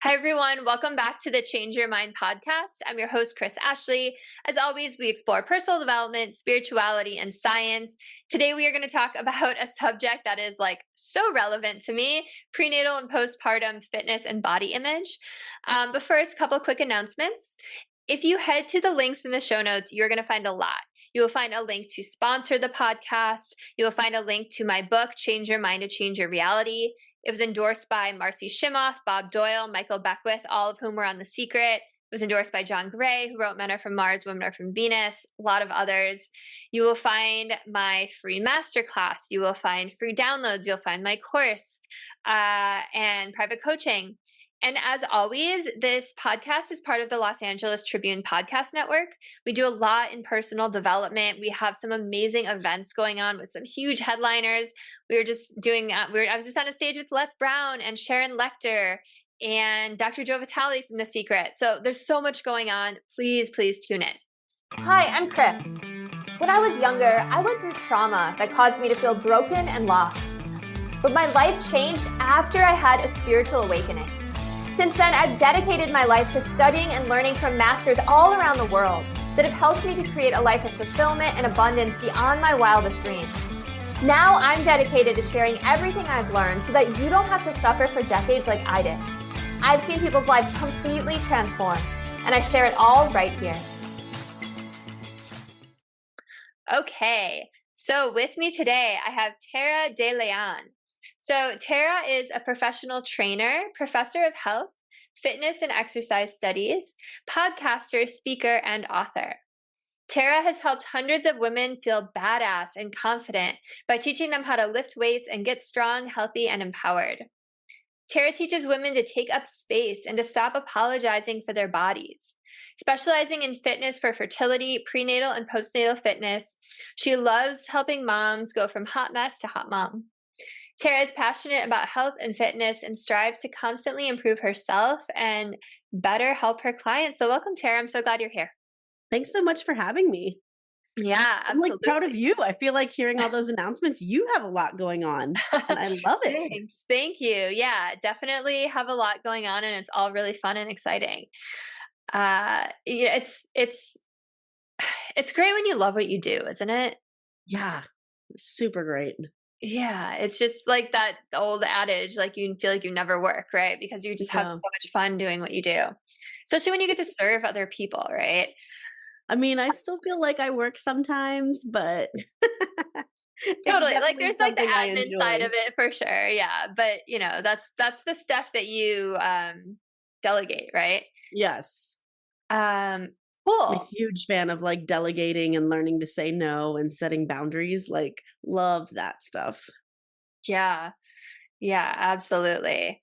Hi, everyone. Welcome back to the Change Your Mind podcast. I'm your host, Chris Ashley. As always, we explore personal development, spirituality, and science. Today, we are going to talk about a subject that is so relevant to me: prenatal and postpartum fitness and body image. But first, a couple quick announcements. If you head to the links in the show notes, you're going to find a lot. You will find a link to sponsor the podcast. You will find a link to my book, Change Your Mind to Change Your Reality. It was endorsed by Marcy Shimoff, Bob Doyle, Michael Beckwith, all of whom were on The Secret. It was endorsed by John Gray, who wrote Men Are From Mars, Women Are From Venus, a lot of others. You will find my free masterclass. You will find free downloads. You'll find my course and private coaching. And as always, this podcast is part of the Los Angeles Tribune Podcast Network. We do a lot in personal development. We have some amazing events going on with some huge headliners. I was just on a stage with Les Brown and Sharon Lecter and Dr. Joe Vitale from The Secret. So there's so much going on. Please tune in. Hi, I'm Chris. When I was younger, I went through trauma that caused me to feel broken and lost. But my life changed after I had a spiritual awakening. Since then, I've dedicated my life to studying and learning from masters all around the world that have helped me to create a life of fulfillment and abundance beyond my wildest dreams. Now I'm dedicated to sharing everything I've learned so that you don't have to suffer for decades like I did. I've seen people's lives completely transformed, and I share it all right here. Okay, so with me today, I have Tara De Leon. So Tara is a professional trainer, professor of health, fitness and exercise studies, podcaster, speaker, and author. Tara has helped hundreds of women feel badass and confident by teaching them how to lift weights and get strong, healthy, and empowered. Tara teaches women to take up space and to stop apologizing for their bodies. Specializing in fitness for fertility, prenatal, and postnatal fitness, she loves helping moms go from hot mess to hot mom. Tara is passionate about health and fitness and strives to constantly improve herself and better help her clients. So welcome, Tara. I'm so glad you're here. Thanks so much for having me. Yeah, absolutely. I'm proud of you. I feel like hearing all those announcements, you have a lot going on and I love it. Thanks. Thank you. Yeah, definitely have a lot going on and it's all really fun and exciting. It's great when you love what you do, isn't it? Yeah, super great. Yeah, it's just like that old adage, you feel like you never work, right? Because you just have Yeah. so much fun doing what you do. Especially when you get to serve other people, right? I mean, I still feel like I work sometimes, but it's Totally. definitely There's the something I admin side enjoy. of it for sure. Yeah. But that's the stuff that you delegate, right? Yes. Um, I'm a cool. huge fan of delegating and learning to say no and setting boundaries. Love that stuff. Yeah. Yeah, absolutely.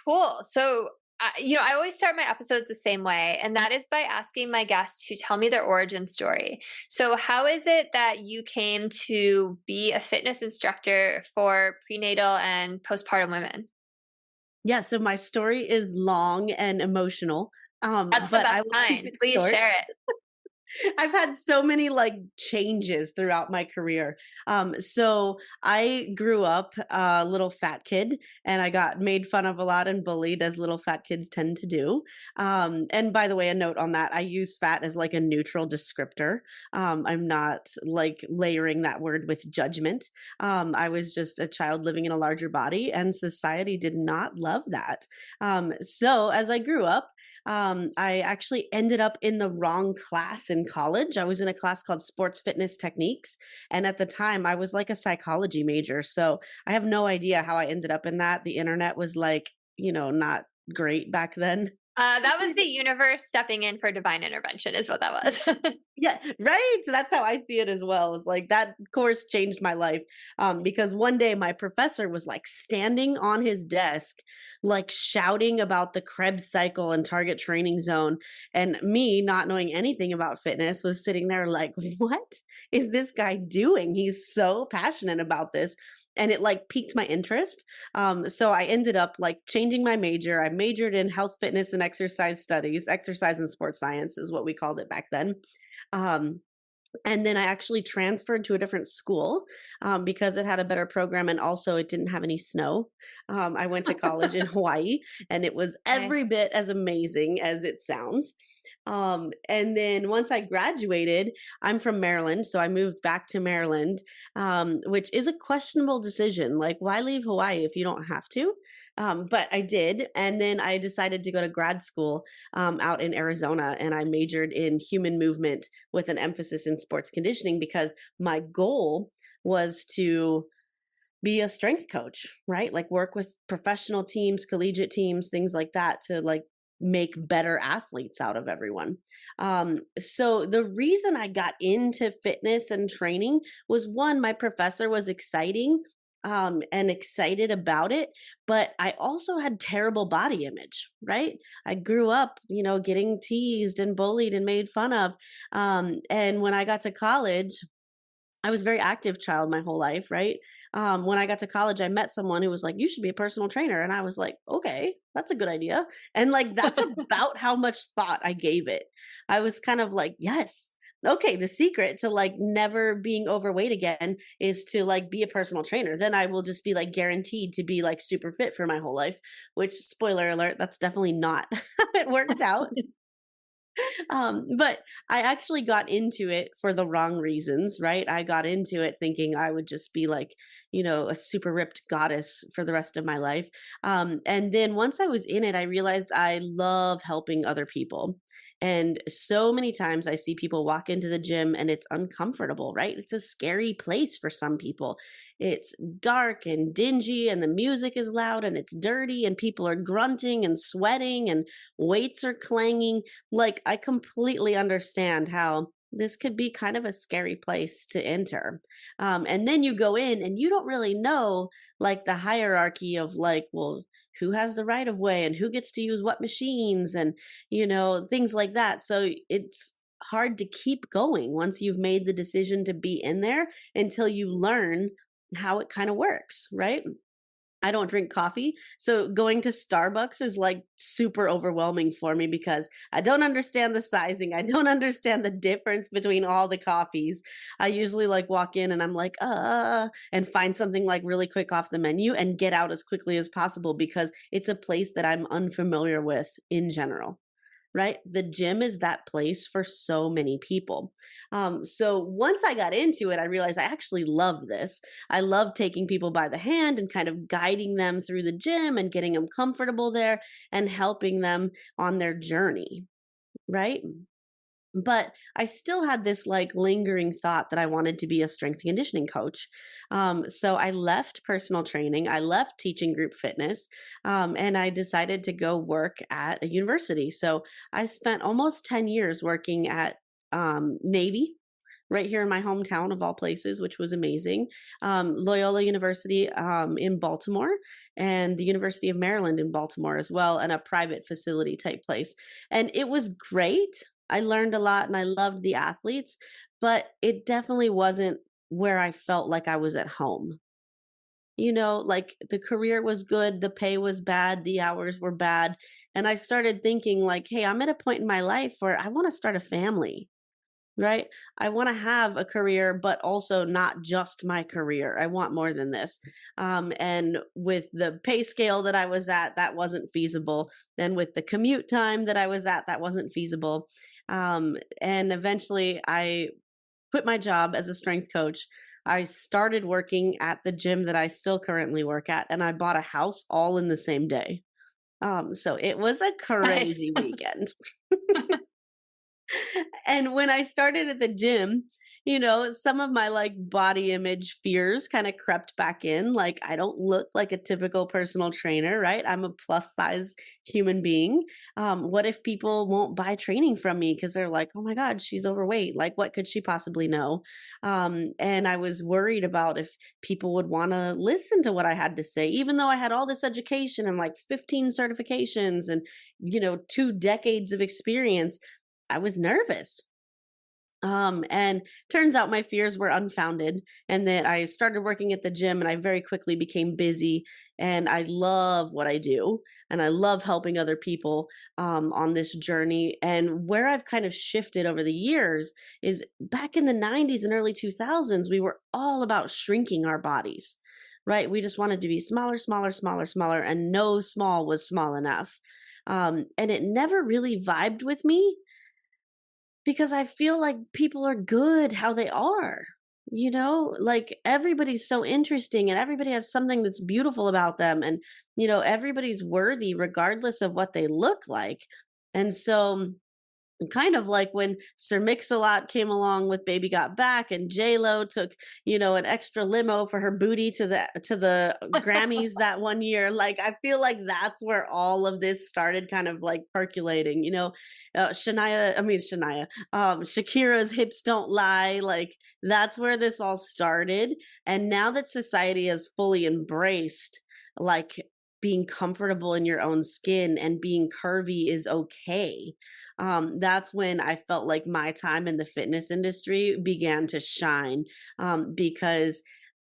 Cool. So, I always start my episodes the same way, and that is by asking my guests to tell me their origin story. So, how is it that you came to be a fitness instructor for prenatal and postpartum women? Yeah, so my story is long and emotional, That's the but I best will keep kind. it Please short. share it. I've had so many changes throughout my career. So I grew up a little fat kid and I got made fun of a lot and bullied as little fat kids tend to do. And by the way, a note on that, I use fat as a neutral descriptor. I'm not layering that word with judgment. I was just a child living in a larger body and society did not love that. So as I grew up, I actually ended up in the wrong class in college. I was in a class called Sports Fitness Techniques. And at the time, I was a psychology major. So I have no idea how I ended up in that. The internet was not great back then. That was the universe stepping in for divine intervention, is what that was. Yeah, right. So that's how I see it as well. It's that course changed my life. Because one day my professor was standing on his desk, shouting about the Krebs cycle and target training zone. And me, not knowing anything about fitness, was sitting there what is this guy doing? He's so passionate about this. And it piqued my interest. So I ended up changing my major. I majored in health, fitness, and exercise studies. Exercise and sports science is what we called it back then. Um, And then I actually transferred to a different school because it had a better program and also it didn't have any snow. I went to college in Hawaii and it was Okay. every bit as amazing as it sounds. And then once I graduated, I'm from Maryland, so I moved back to Maryland, which is a questionable decision. Like, why leave Hawaii if you don't have to? But I did, and then I decided to go to grad school out in Arizona, and I majored in human movement with an emphasis in sports conditioning because my goal was to be a strength coach, right? Like work with professional teams, collegiate teams, things like that to like make better athletes out of everyone. So the reason I got into fitness and training was one, my professor was exciting and excited about it, but I also had terrible body image, right? I grew up, getting teased and bullied and made fun of. And when I got to college, I was a very active child my whole life, right? When I got to college, I met someone who was like, "You should be a personal trainer," and I was like, "Okay, that's a good idea." And like, that's about how much thought I gave it. I was kind of like, "Yes, okay." The secret to like never being overweight again is to like be a personal trainer. Then I will just be like guaranteed to be like super fit for my whole life. Which, spoiler alert, that's definitely not how it worked out. But I actually got into it for the wrong reasons, right? I got into it thinking I would just be like, a super ripped goddess for the rest of my life. And then once I was in it, I realized I love helping other people. And so many times I see people walk into the gym and it's uncomfortable, right? It's a scary place for some people. It's dark and dingy, and the music is loud and it's dirty, and people are grunting and sweating, and weights are clanging. Like, I completely understand how this could be kind of a scary place to enter. And then you go in and you don't really know like the hierarchy of like, well, who has the right of way and who gets to use what machines and, things like that. So it's hard to keep going once you've made the decision to be in there until you learn how it kind of works, right? I don't drink coffee. So going to Starbucks is like super overwhelming for me because I don't understand the sizing. I don't understand the difference between all the coffees. I usually like walk in and I'm like, and find something like really quick off the menu and get out as quickly as possible because it's a place that I'm unfamiliar with in general, right? The gym is that place for so many people. So once I got into it, I realized I actually love this. I love taking people by the hand and kind of guiding them through the gym and getting them comfortable there and helping them on their journey, right? But I still had this like lingering thought that I wanted to be a strength and conditioning coach. So I left personal training, I left teaching group fitness, and I decided to go work at a university. So I spent almost 10 years working at Navy. Right here in my hometown of all places, which was amazing. Loyola University in Baltimore, and the University of Maryland in Baltimore as well, and a private facility type place. And it was great. I learned a lot and I loved the athletes, but it definitely wasn't where I felt like I was at home. Like the career was good, the pay was bad, the hours were bad. And I started thinking, like, hey, I'm at a point in my life where I want to start a family, right? I want to have a career, but also not just my career. I want more than this. And with the pay scale that I was at, that wasn't feasible. Then with the commute time that I was at, that wasn't feasible. And eventually I quit my job as a strength coach. I started working at the gym that I still currently work at, and I bought a house all in the same day. So it was a Nice. crazy weekend. And when I started at the gym, some of my like body image fears kind of crept back in. Like, I don't look like a typical personal trainer, right? I'm a plus size human being. What if people won't buy training from me because they're like, oh my God, she's overweight? Like, what could she possibly know? And I was worried about if people would want to listen to what I had to say, even though I had all this education and like 15 certifications and, 2 decades of experience. I was nervous. And turns out my fears were unfounded, and that I started working at the gym and I very quickly became busy. And I love what I do, and I love helping other people on this journey. And where I've kind of shifted over the years is back in the 90s and early 2000s, we were all about shrinking our bodies, right? We just wanted to be smaller, smaller, smaller, smaller, and no small was small enough. And it never really vibed with me because I feel like people are good how they are. Like everybody's so interesting and everybody has something that's beautiful about them. And, everybody's worthy regardless of what they look like. And so kind of like when Sir Mix-a-Lot came along with Baby Got Back, and J-Lo took, an extra limo for her booty to the Grammys that one year. Like I feel like that's where all of this started kind of like percolating, Shakira's Hips Don't Lie, like that's where this all started. And now that society has fully embraced like being comfortable in your own skin and being curvy is okay, that's when I felt like my time in the fitness industry began to shine, because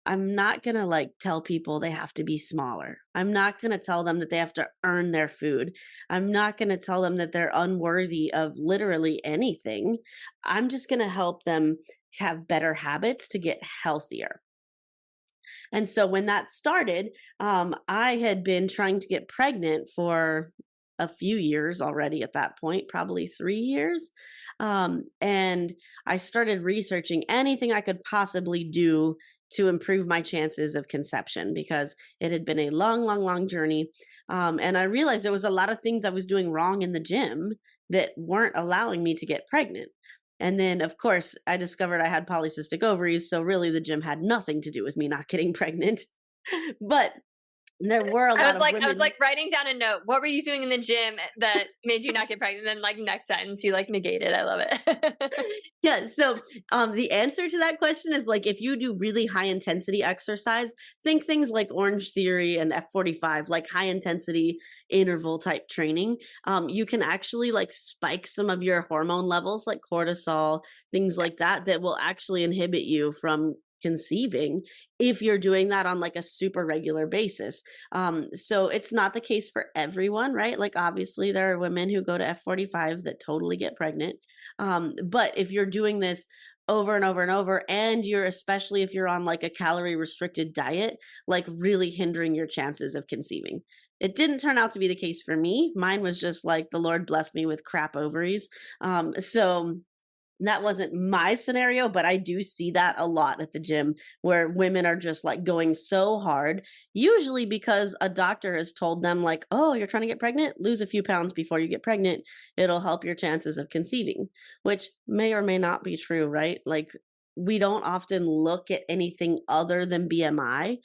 I'm not going to like tell people they have to be smaller. I'm not going to tell them that they have to earn their food. I'm not going to tell them that they're unworthy of literally anything. I'm just going to help them have better habits to get healthier. And so when that started, I had been trying to get pregnant for a few years already at that point, probably 3 years. And I started researching anything I could possibly do to improve my chances of conception because it had been a long, long, long journey. And I realized there was a lot of things I was doing wrong in the gym that weren't allowing me to get pregnant. And then, of course, I discovered I had polycystic ovaries. So, really, the gym had nothing to do with me not getting pregnant. But there were a I lot was of like I was women. like writing down a note. What were you doing in the gym that made you not get pregnant? And then like next sentence you like negated. I love it. Yeah, so the answer to that question is like if you do really high intensity exercise, think things like Orange Theory and F45, like high intensity interval type training. You can actually like spike some of your hormone levels, like cortisol, things like that, that will actually inhibit you from conceiving if you're doing that on like a super regular basis. So it's not the case for everyone, right? Like obviously there are women who go to F45 that totally get pregnant, but if you're doing this over and over and over, and you're especially if you're on like a calorie restricted diet, like really hindering your chances of conceiving. It didn't turn out to be the case for me. Mine was just like the Lord blessed me with crap ovaries. So that wasn't my scenario, but I do see that a lot at the gym where women are just like going so hard, usually because a doctor has told them, like, oh, you're trying to get pregnant? Lose a few pounds before you get pregnant. It'll help your chances of conceiving, which may or may not be true, right? Like, we don't often look at anything other than BMI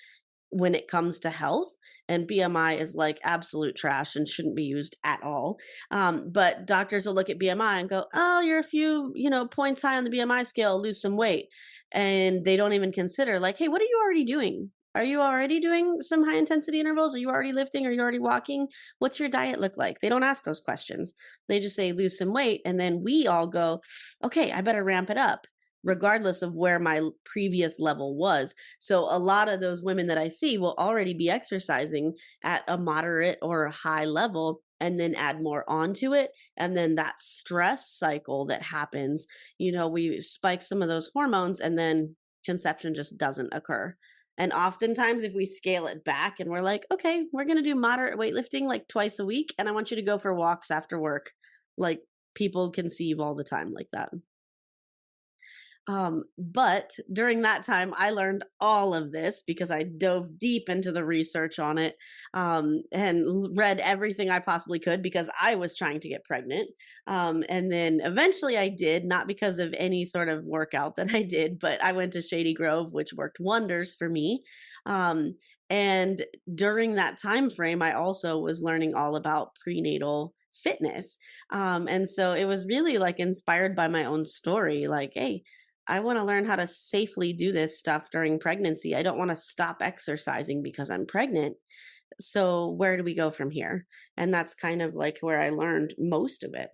when it comes to health, and BMI is like absolute trash and shouldn't be used at all. But doctors will look at BMI and go, "Oh, you're a few, points high on the BMI scale. Lose some weight," and they don't even consider like, "Hey, what are you already doing? Are you already doing some high intensity intervals? Are you already lifting? Are you already walking? What's your diet look like?" They don't ask those questions. They just say lose some weight, and then we all go, "Okay, I better ramp it up." Regardless of where my previous level was. So a lot of those women that I see will already be exercising at a moderate or a high level and then add more onto it. And then that stress cycle that happens, we spike some of those hormones and then conception just doesn't occur. And oftentimes, if we scale it back and we're like, okay, we're going to do moderate weightlifting like twice a week, and I want you to go for walks after work, like people conceive all the time like that. But during that time, I learned all of this because I dove deep into the research on it, and read everything I possibly could because I was trying to get pregnant. And then eventually I did, not because of any sort of workout that I did, but I went to Shady Grove, which worked wonders for me. Um, and during that time frame, I also was learning all about prenatal fitness. And so it was really like inspired by my own story. Like, hey, I want to learn how to safely do this stuff during pregnancy. I don't want to stop exercising because I'm pregnant. So, where do we go from here? And that's kind of like where I learned most of it.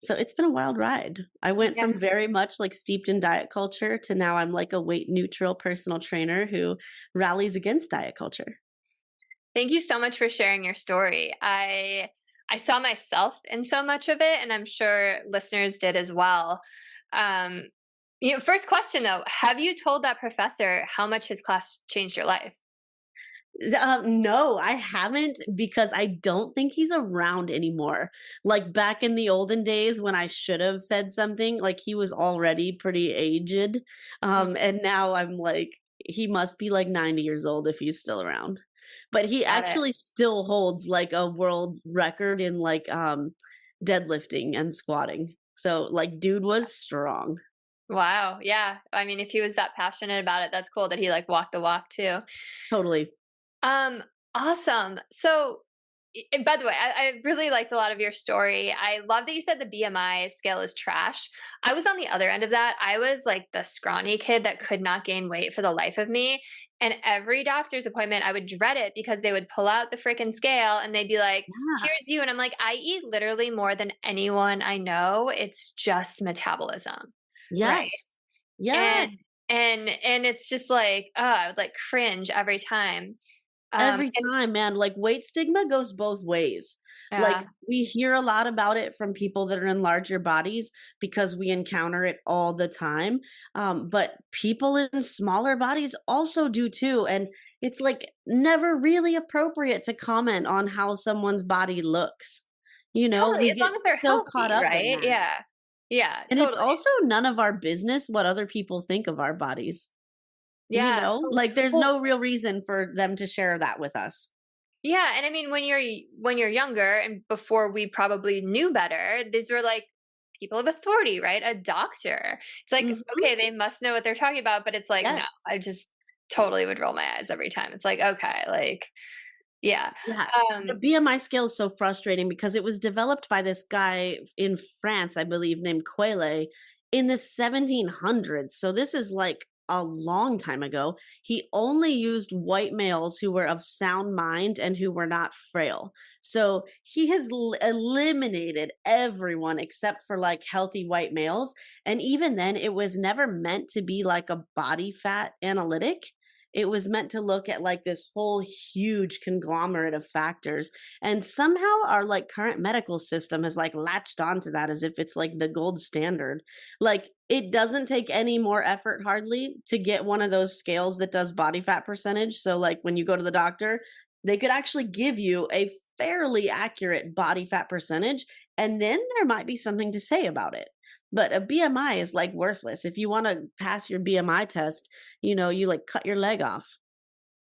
So it's been a wild ride. I went Yeah. from very much like steeped in diet culture to now I'm like a weight neutral personal trainer who rallies against diet culture. Thank you so much for sharing your story. I saw myself in so much of it, and I'm sure listeners did as well. Um, first question though, have you told that professor how much his class changed your life? No, I haven't because I don't think he's around anymore. Like back in the olden days when I should have said something, like he was already pretty aged. Mm, And now I'm like, he must be like 90 years old if he's still around. But he got it. actually still holds like a world record in like deadlifting and squatting. So like dude was strong. Wow. Yeah. I mean, if he was that passionate about it, that's cool that he like walked the walk too. Totally. Um, awesome. So, and by the way, I really liked a lot of your story. I love that you said the BMI scale is trash. I was on the other end of that. I was like the scrawny kid that could not gain weight for the life of me. And every doctor's appointment, I would dread it because they would pull out the freaking scale and they'd be like, Yeah. here's you. And I'm like, I eat literally more than anyone I know. It's just metabolism. Right. Yes. Yes. And and it's just like, oh, I would like cringe every time. Every And time, man, like weight stigma goes both ways. yeah, Like we hear a lot about it from people that are in larger bodies because we encounter it all the time. But people in smaller bodies also do too. And it's like never really appropriate to comment on how someone's body looks. You know, totally, we as long get as they're so caught healthy, up in right? that. Yeah. Yeah, And it's totally. also none of our business what other people think of our bodies. You Yeah, know, totally. like there's Well, no real reason for them to share that with us. yeah, and I mean, when you're younger and before we probably knew better, these were like people of authority, right? A doctor. It's like, Mhm. okay, they must know what they're talking about, but it's like, no, Yes. I just totally would roll my eyes every time. It's like, okay, like, yeah. Yeah. The Um, BMI scale is so frustrating because it was developed by this guy in France, I believe, named Queyle in the 1700s. So this is like a long time ago. He only used white males who were of sound mind and who were not frail. So he has eliminated everyone except for like healthy white males. And even then, it was never meant to be like a body fat analytic. It was meant to look at like this whole huge conglomerate of factors. And somehow our like current medical system has like latched onto that as if it's like the gold standard. Like it doesn't take any more effort hardly to get one of those scales that does body fat percentage. So like when you go to the doctor, they could actually give you a fairly accurate body fat percentage and then there might be something to say about it. But a BMI is like worthless. If you want to pass your BMI test, you know, you like cut your leg off.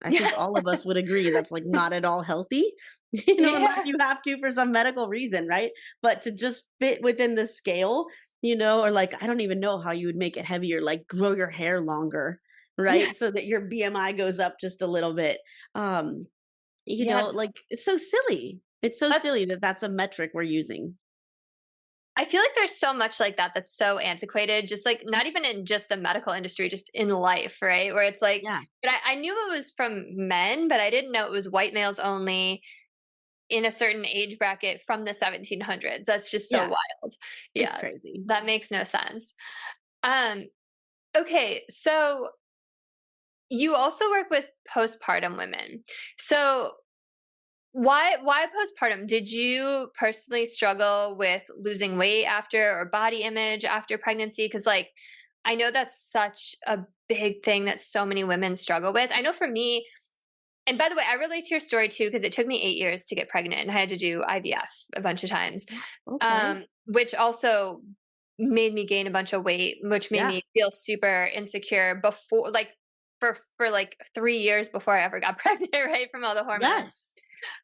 I think yeah. all of us would agree that's like not at all healthy, you know, unless Yeah. you have to for some medical reason, right? But to just fit within the scale, you know, or like I don't even know how you would make it heavier, like grow your hair longer, Yeah. right? So that your BMI goes up just a little bit. You Yeah. know, like it's so silly. It's so That's silly that that's a metric we're using. I feel like there's so much like that that's so antiquated, just like not even in just the medical industry, just in life, right? Where it's like, Yeah. but I knew it was from men, but I didn't know it was white males only in a certain age bracket from the 1700s. That's just so Yeah. wild. It's Yeah, crazy. that makes no sense. Um, okay, so you also work with postpartum women. So why postpartum? Did you personally struggle with losing weight after or body image after pregnancy? Because like I know that's such a big thing that so many women struggle with. I know for me, and by the way, I relate to your story too, because it took me 8 years to get pregnant and I had to do IVF a bunch of times. Okay. Which also made me gain a bunch of weight, which made Yeah. me feel super insecure before like for like 3 years before I ever got pregnant, right? From all the hormones. Yes.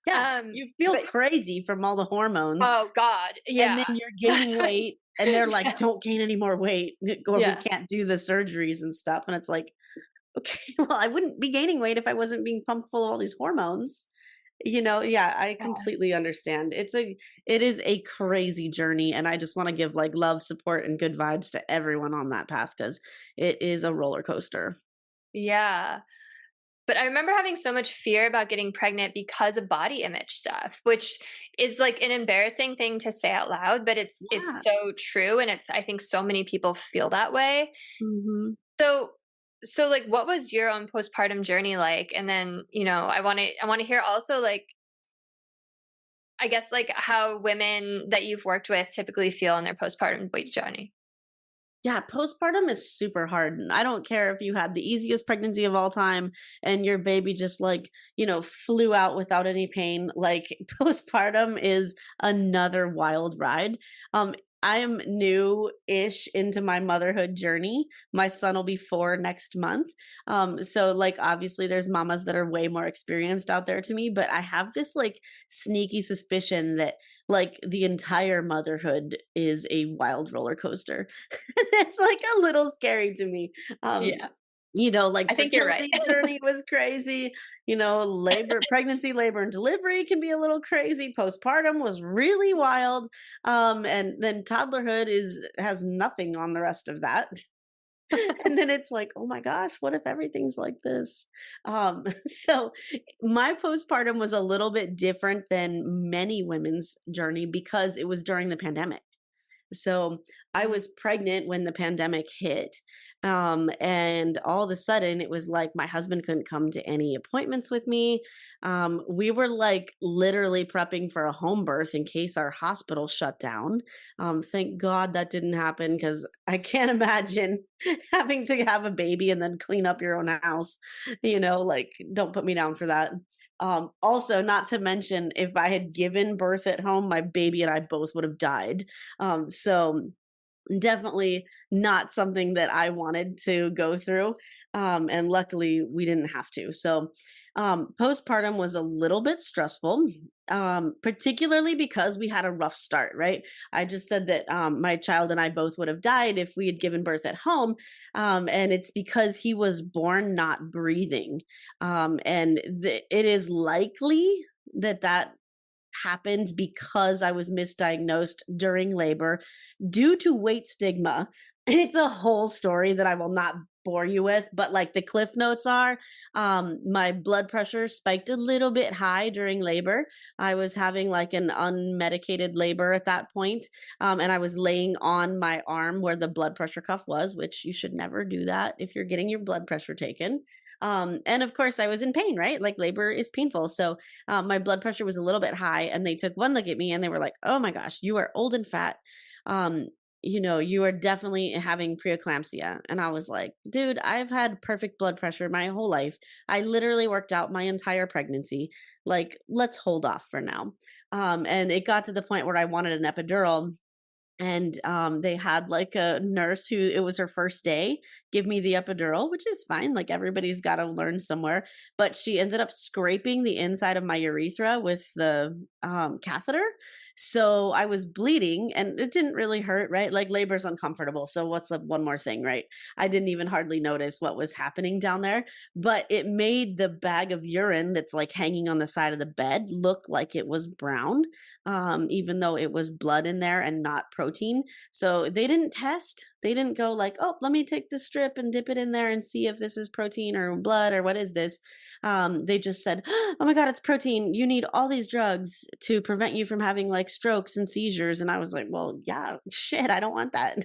Yeah. You feel But crazy from all the hormones, oh god, and then yeah. you're That's gaining what weight, and they're like, yeah, "Don't gain any more weight, or we yeah. can't do the surgeries and stuff." And it's like, okay, well, I wouldn't be gaining weight if I wasn't being pumped full of all these hormones. You know, yeah, I Yeah. completely understand. It is a crazy journey, and I just want to give like love, support, and good vibes to everyone on that path because it is a roller coaster. Yeah. But I remember having so much fear about getting pregnant because of body image stuff, which is like an embarrassing thing to say out loud, but it's Yeah. so true, and I think so many people feel that way. Mhm. So like what was your own postpartum journey like? And then, I want to hear also like I guess like how women that you've worked with typically feel in their postpartum weight journey. Yeah, postpartum is super hard. And I don't care if you had the easiest pregnancy of all time and your baby just like, flew out without any pain. Like postpartum is another wild ride. Um I am new-ish into my motherhood journey. My son will be 4 next month. So like obviously there's mamas that are way more experienced out there to me, but I have this like sneaky suspicion that like the entire motherhood is a wild roller coaster. It's like a little scary to me. Um, Yeah. like I think you're right. fertility journey was crazy. Pregnancy, labor, and delivery can be a little crazy. Postpartum was really wild. And then toddlerhood has nothing on the rest of that. And then it's like, oh my gosh, what if everything's like this? Um, so my postpartum was a little bit different than many women's journey because it was during the pandemic. So I Mhm. was pregnant when the pandemic hit. And all of a sudden, it was like my husband couldn't come to any appointments with me. We were like literally prepping for a home birth in case our hospital shut down. Thank God that didn't happen because I can't imagine having to have a baby and then clean up your own house. Like, don't put me down for that. Also, not to mention, if I had given birth at home, my baby and I both would have died. So definitely not something that I wanted to go through. And luckily we didn't have to. So postpartum was a little bit stressful, particularly because we had a rough start, right? I just said that my child and I both would have died if we had given birth at home. And it's because he was born not breathing. It is likely that happened because I was misdiagnosed during labor due to weight stigma. It's a whole story that I will not bore you with, but like the cliff notes are, my blood pressure spiked a little bit high during labor. I was having like an unmedicated labor at that point, and I was laying on my arm where the blood pressure cuff was, which you should never do that if you're getting your blood pressure taken. And of course, I was in pain, right? Like labor is painful. So my blood pressure was a little bit high, and they took one look at me and they were like, "Oh my gosh, you are old and fat. Um, you are definitely having preeclampsia." And I was like, "Dude, I've had perfect blood pressure my whole life. I literally worked out my entire pregnancy. Like, let's hold off for now." And it got to the point where I wanted an epidural, and they had like a nurse who it was her first day give me the epidural, which is fine, like everybody's got to learn somewhere, but she ended up scraping the inside of my urethra with the catheter. So I was bleeding and it didn't really hurt, right? Like labor's uncomfortable, so what's the one more thing, right? I didn't even hardly notice what was happening down there, but it made the bag of urine that's like hanging on the side of the bed look like it was brown, even though it was blood in there and not protein. So they didn't test. They didn't go like, oh, let me take this strip and dip it in there and see if this is protein or blood or what is this. They just said, oh my God, it's protein. You need all these drugs to prevent you from having like strokes and seizures. And I was like, well, yeah, shit, I don't want that.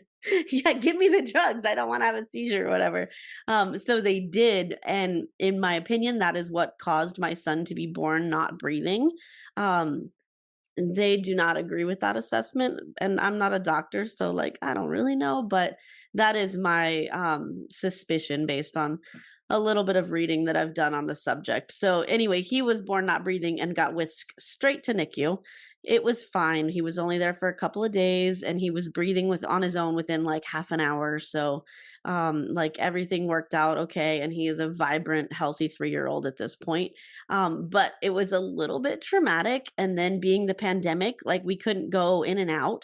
Yeah, give me the drugs. I don't want to have a seizure or whatever. So they did. And in my opinion, that is what caused my son to be born not breathing. Um, they do not agree with that assessment, and I'm not a doctor, so, like, I don't really know, but that is my, suspicion based on a little bit of reading that I've done on the subject. So, anyway, he was born not breathing and got whisked straight to NICU. It was fine. He was only there for a couple of days, and he was breathing on his own within, like, half an hour, so, like, everything worked out okay, and he is a vibrant, healthy 3-year-old at this point. But it was a little bit traumatic. And then being the pandemic, like we couldn't go in and out.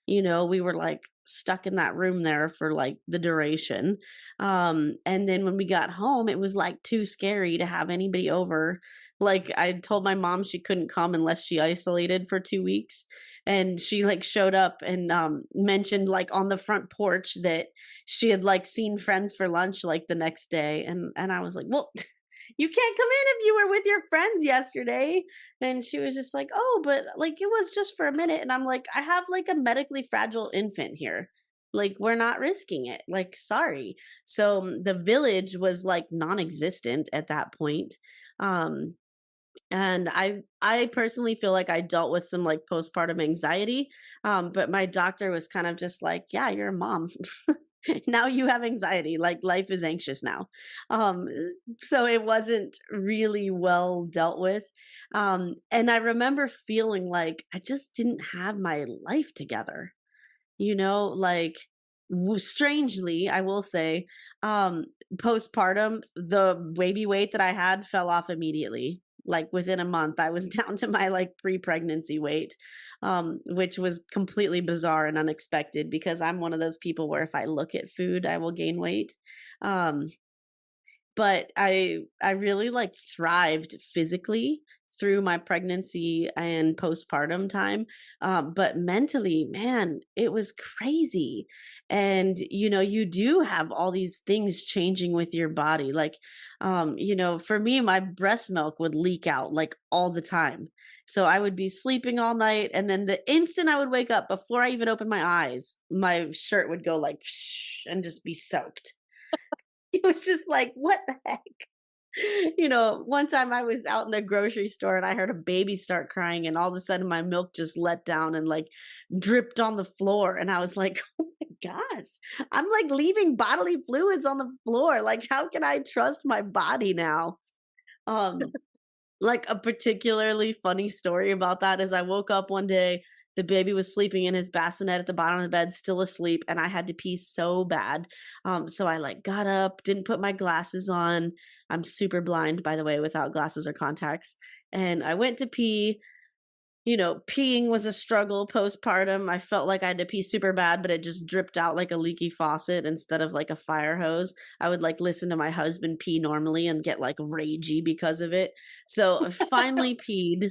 We were like stuck in that room there for like the duration. And then when we got home, it was like too scary to have anybody over. Like I told my mom she couldn't come unless she isolated for 2 weeks. And she like showed up and mentioned like on the front porch that she had like seen friends for lunch like the next day. And I was like, well, You can't come in if you were with your friends yesterday. And she was just like, oh, but like it was just for a minute. And I'm like, I have like a medically fragile infant here. Like, we're not risking it. Like, sorry. So the village was like non existent at that point. Um, and I personally feel like I dealt with some like postpartum anxiety. But my doctor was kind of just like, yeah, you're a mom. Now you have anxiety, like life is anxious now. um so it wasn't really well dealt with. And I remember feeling like I just didn't have my life together, like strangely, I will say, um postpartum, the baby weight that I had fell off immediately. Like within a month I was down to my like pre-pregnancy weight, which was completely bizarre and unexpected because I'm one of those people where if I look at food I will gain weight. um but I really like thrived physically through my pregnancy and postpartum time. But mentally, man, it was crazy. And you do have all these things changing with your body. Like, for me, my breast milk would leak out like all the time. So I would be sleeping all night, and then the instant I would wake up, before I even opened my eyes, my shirt would go like and just be soaked. It was just like, what the heck? One time I was out in the grocery store and I heard a baby start crying, and all of a sudden my milk just let down and like dripped on the floor. And I was like, oh my gosh, I'm like leaving bodily fluids on the floor. Like, how can I trust my body now? Um, like a particularly funny story about that is I woke up one day, the baby was sleeping in his bassinet at the bottom of the bed, still asleep, and I had to pee so bad. So I like got up, didn't put my glasses on. I'm super blind, by the way, without glasses or contacts. And I went to pee. Peeing was a struggle postpartum. I felt like I had to pee super bad, but it just dripped out like a leaky faucet instead of like a fire hose. I would like listen to my husband pee normally and get like ragey because of it. So I finally peed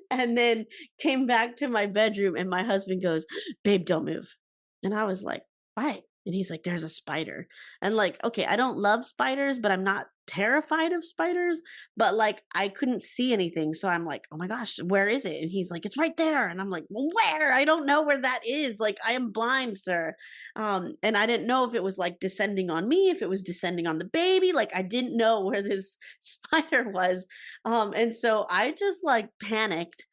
and then came back to my bedroom, and my husband goes, "Babe, don't move." And I was like, "Why?" And he's like, "There's a spider." And like, okay, I don't love spiders, but I'm not terrified of spiders. But like, I couldn't see anything. So I'm like, "Oh my gosh, where is it?" And he's like, "It's right there." And I'm like, "Well, where? I don't know where that is. Like, I am blind, sir." And I didn't know if it was like descending on me, if it was descending on the baby. Like, I didn't know where this spider was. And so I just like panicked.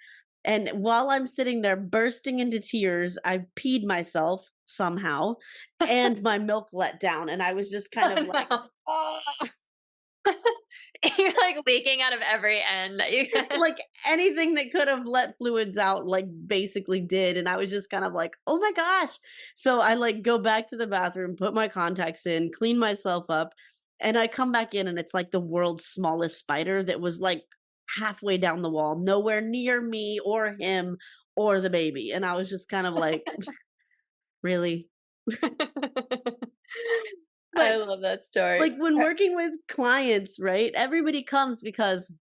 And while I'm sitting there bursting into tears, I peed myself somehow and my milk let down. And I was just kind of Oh, like, no. oh, You're like leaking out of every end that you can. like anything that could have let fluids out, like basically did. And I was just kind of like, oh my gosh. So I like go back to the bathroom, put my contacts in, clean myself up. And I come back in, and it's like the world's smallest spider that was like halfway down the wall, nowhere near me or him or the baby. And I was just kind of like, really? I But love that story. like when working with clients, right? Everybody comes because,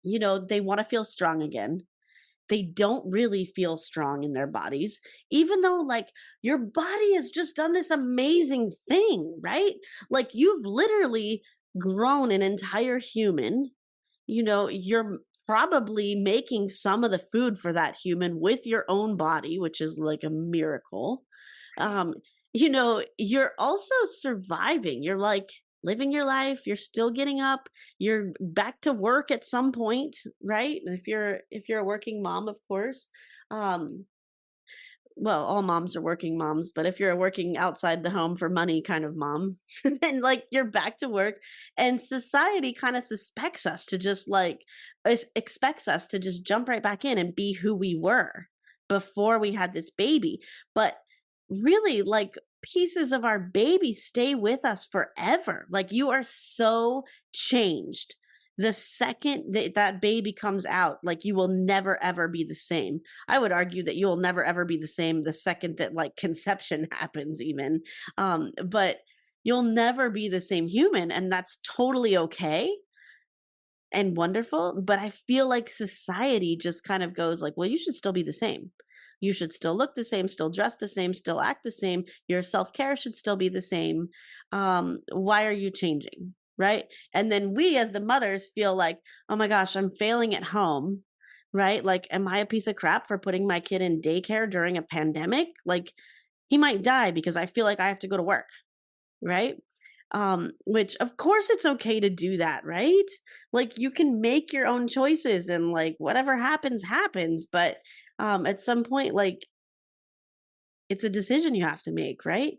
they want to feel strong again. They don't really feel strong in their bodies, even though like your body has just done this amazing thing, right? Like, you've literally grown an entire human. You're probably making some of the food for that human with your own body, which is like a miracle. Right. um you're also surviving. You're like living your life, you're still getting up, you're back to work at some point, right? If you're a working mom, of course. um well, all moms are working moms, but if you're a working outside the home for money kind of mom, then like you're back to work, and society kind of suspects us to just like expects us to just jump right back in and be who we were before we had this baby. But really, like, pieces of our baby stay with us forever. Like, you are so changed the second that that baby comes out. Like, you will never ever be the same. I would argue that you will never ever be the same the second that like conception happens even. But you'll never be the same human, and that's totally okay and wonderful. But I feel like society just kind of goes like, well, you should still be the same. You should still look the same, still dress the same, still act the same. Your self-care should still be the same. Why are you changing? right? And then we as the mothers feel like, "Oh my gosh, I'm failing at home." Right? Like, am I a piece of crap for putting my kid in daycare during a pandemic? Like, he might die because I feel like I have to go to work, right? Which of course it's okay to do that, right? Like you can make your own choices and like whatever happens, happens. But at some point, like it's a decision you have to make, right?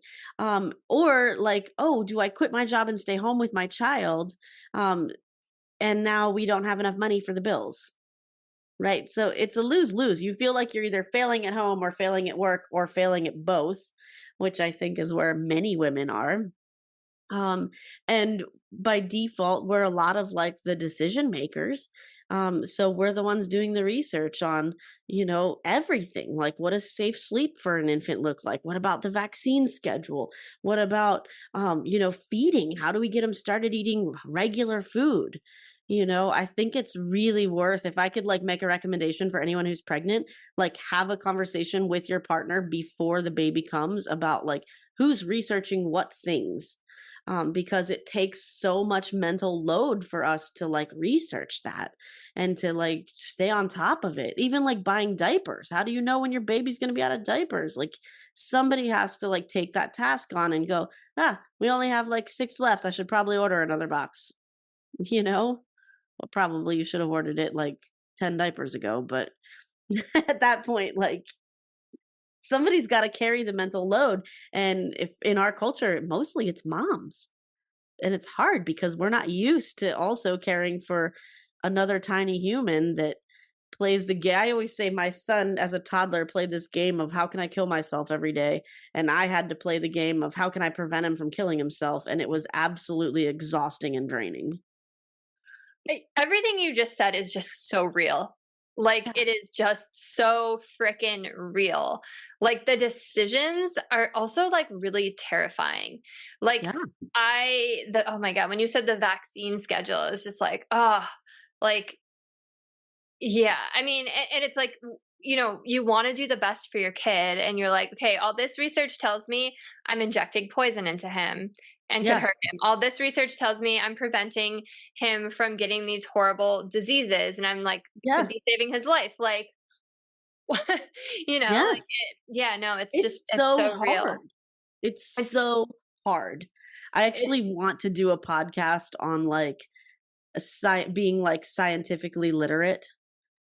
Or like, oh, do I quit my job and stay home with my child? Um, and now we don't have enough money for the bills. Right. So it's a lose lose. You feel like you're either failing at home or failing at work or failing at both, which I think is where many women are. Um, and by default, we're a lot of like the decision makers. So we're the ones doing the research on, everything. Like, what does safe sleep for an infant look like? What about the vaccine schedule? What about, feeding? How do we get them started eating regular food? I think it's really worth if I could like make a recommendation for anyone who's pregnant, like have a conversation with your partner before the baby comes about like who's researching what things, because it takes so much mental load for us to like research that and to like stay on top of it. Even like buying diapers. How do you know when your baby's going to be out of diapers? Like somebody has to like take that task on and go, we only have like 6 left. I should probably order another box. You know? Well, probably you should have ordered it like 10 diapers ago, but at that point, like somebody's got to carry the mental load. And if in our culture, mostly it's moms. And it's hard because we're not used to also caring for another tiny human that plays the game. I always say my son as a toddler played this game of how can I kill myself every day, and I had to play the game of how can I prevent him from killing himself, and it was absolutely exhausting and draining. Everything you just said is just so real. Like, Yeah, it is just so freaking real. Like, the decisions are also, like, really terrifying. Like, yeah, oh my God, when you said the vaccine schedule, it's just like, oh, like, yeah, I mean, and it's like, you want to do the best for your kid, and you're like, okay, all this research tells me I'm injecting poison into him and could yeah, hurt him. All this research tells me I'm preventing him from getting these horrible diseases, and I'm like, could yeah. be saving his life. Like, like, Yes. yeah, no, It's it's so so real. hard. It's It's, so hard. I it's, actually want to do a podcast on like being like scientifically literate.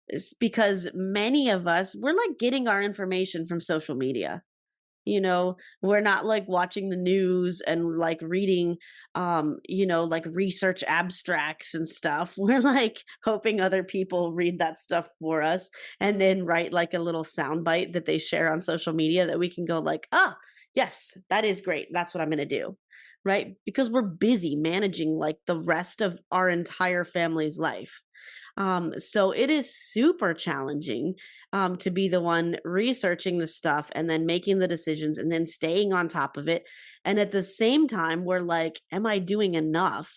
It's because many of us we're like getting our information from social media. We're not like watching the news and like reading like research abstracts and stuff. We're like hoping other people read that stuff for us and then write like a little soundbite that they share on social media that we can go like, yes, that is great, that's what I'm going to do, right? Because we're busy managing like the rest of our entire family's life. So it is super challenging, to be the one researching the stuff and then making the decisions and then staying on top of it. And at the same time, we're like, am I doing enough?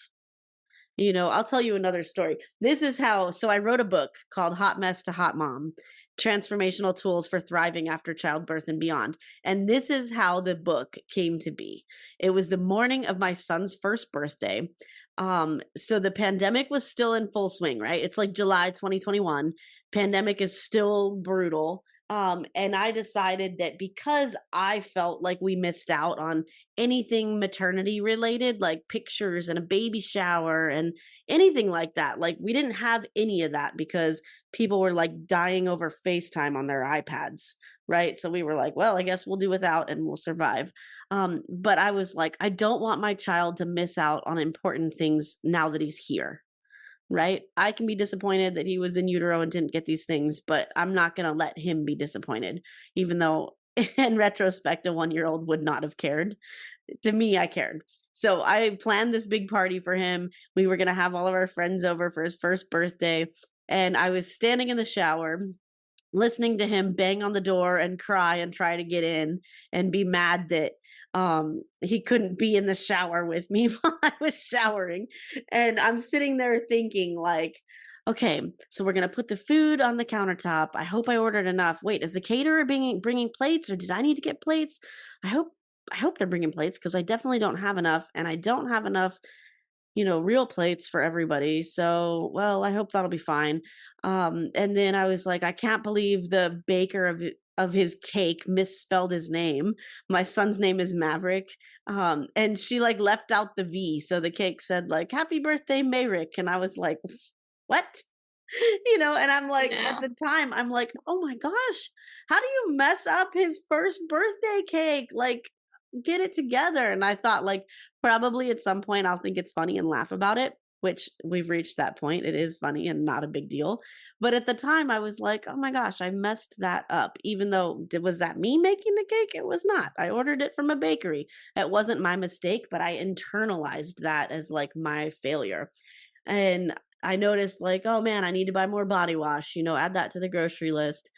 I'll tell you another story. This is how, so I wrote a book called Hot Mess to Hot Mom: Transformational Tools for Thriving After Childbirth and Beyond. And this is how the book came to be. It was the morning of my son's first birthday. So the pandemic was still in full swing, right? It's like July 2021. Pandemic is still brutal. And I decided that because I felt like we missed out on anything maternity related, like pictures and a baby shower and anything like that. Like we didn't have any of that because people were like dying over FaceTime on their iPads, right? So we were like, well, I guess we'll do without and we'll survive. But I was like, I don't want my child to miss out on important things now that he's here, right? I can be disappointed that he was in utero and didn't get these things, but I'm not going to let him be disappointed, even though in retrospect, a 1 year old would not have cared. To me, I cared. So I planned this big party for him. We were going to have all of our friends over for his first birthday. And I was standing in the shower listening to him bang on the door and cry and try to get in and be mad that he couldn't be in the shower with me while I was showering. And I'm sitting there thinking like, okay, so we're going to put the food on the countertop. I hope I ordered enough. Wait, is the caterer bringing plates, or did I need to get plates? I hope I hope they're bringing plates because I definitely don't have enough, and I don't have enough real plates for everybody. So, well, I hope that'll be fine. And then I was like, I can't believe the baker of his cake misspelled his name. My son's name is Maverick. And she like left out the V. So the cake said like, happy birthday, Mayrick. And I was like, what? And I'm like, at No. the time, I'm like, oh my gosh, how do you mess up his first birthday cake? Like, get it together. And I thought, like, probably at some point I'll think it's funny and laugh about it, which we've reached that point. It is funny and not a big deal. But at the time, I was like, oh my gosh, I messed that up. Even though, was that me making the cake? It was not. I ordered it from a bakery. It wasn't my mistake, but I internalized that as like my failure. And I noticed like, oh man, I need to buy more body wash, add that to the grocery list.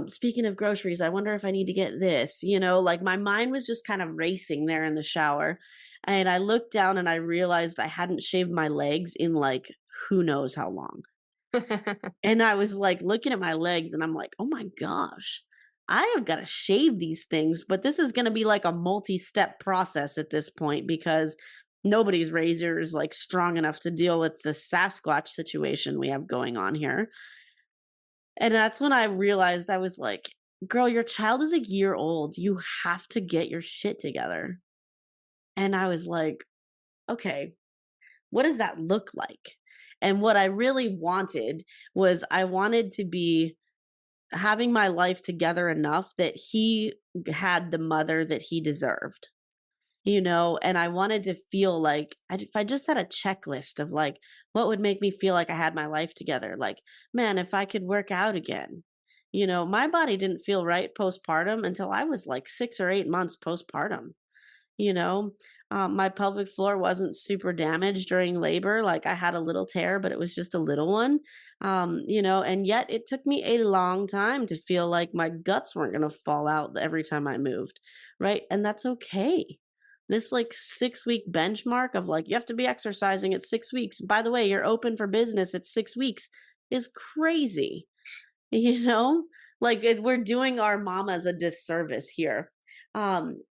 Speaking of groceries, I wonder if I need to get this, like my mind was just kind of racing there in the shower. And I looked down and I realized I hadn't shaved my legs in like who knows how long. And I was like looking at my legs and I'm like, oh my gosh, I have got to shave these things. But this is going to be like a multi step process at this point because nobody's razor is like strong enough to deal with the Sasquatch situation we have going on here. And that's when I realized I was like, girl, your child is a year old. You have to get your shit together. And I was like, okay, what does that look like? And what I really wanted was I wanted to be having my life together enough that he had the mother that he deserved, and I wanted to feel like if I just had a checklist of like, what would make me feel like I had my life together? Like, man, if I could work out again. My body didn't feel right postpartum until I was like 6 or 8 months postpartum. you know my pelvic floor wasn't super damaged during labor. Like I had a little tear, but it was just a little one. And yet it took me a long time to feel like my guts weren't going to fall out every time I moved, right? And that's okay. This like 6 week benchmark of like you have to be exercising at 6 weeks, by the way, you're open for business at 6 weeks, is crazy. you know we're doing our mamas a disservice here. um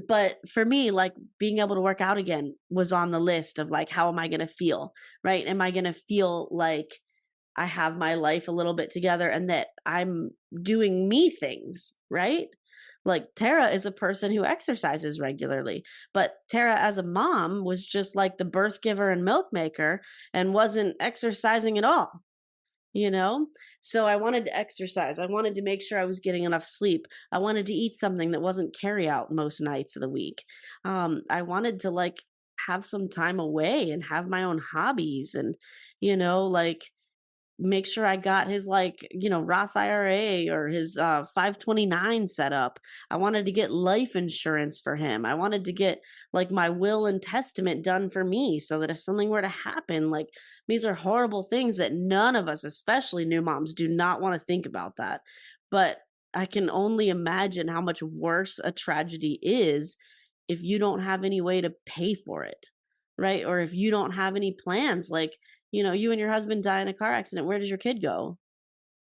but for me, like being able to work out again was on the list of like, how am I going to feel? Right? Am I going to feel like I have my life a little bit together and that I'm doing me things, right? Like Tara is a person who exercises regularly, but Tara as a mom was just like the birth giver and milk maker and wasn't exercising at all you know so I wanted to exercise. I wanted to make sure I was getting enough sleep. I wanted to eat something that wasn't carry out most nights of the week. I wanted to like have some time away and have my own hobbies and like make sure I got his like, Roth IRA or his 529 set up. I wanted to get life insurance for him. I wanted to get like my will and testament done for me so that if something were to happen, like these are horrible things that none of us, especially new moms, do not want to think about that. But I can only imagine how much worse a tragedy is if you don't have any way to pay for it, right? Or if you don't have any plans, like you and your husband die in a car accident, where does your kid go?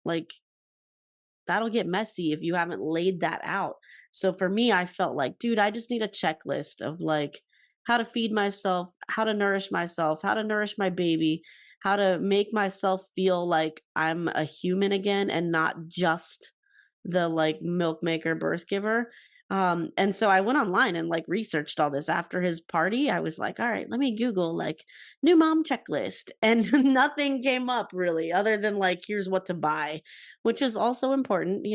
Like, that'll get messy if you haven't laid that out. So for me, I felt like, dude, I just need a checklist of like how to feed myself, how to nourish myself, how to nourish my baby, how to make myself feel like I'm a human again and not just the like milk maker birth giver. And so I went online and like researched all this after his party. I was like, all right, let me Google like new mom checklist. And nothing came up really other than like, here's what to buy, which is also important.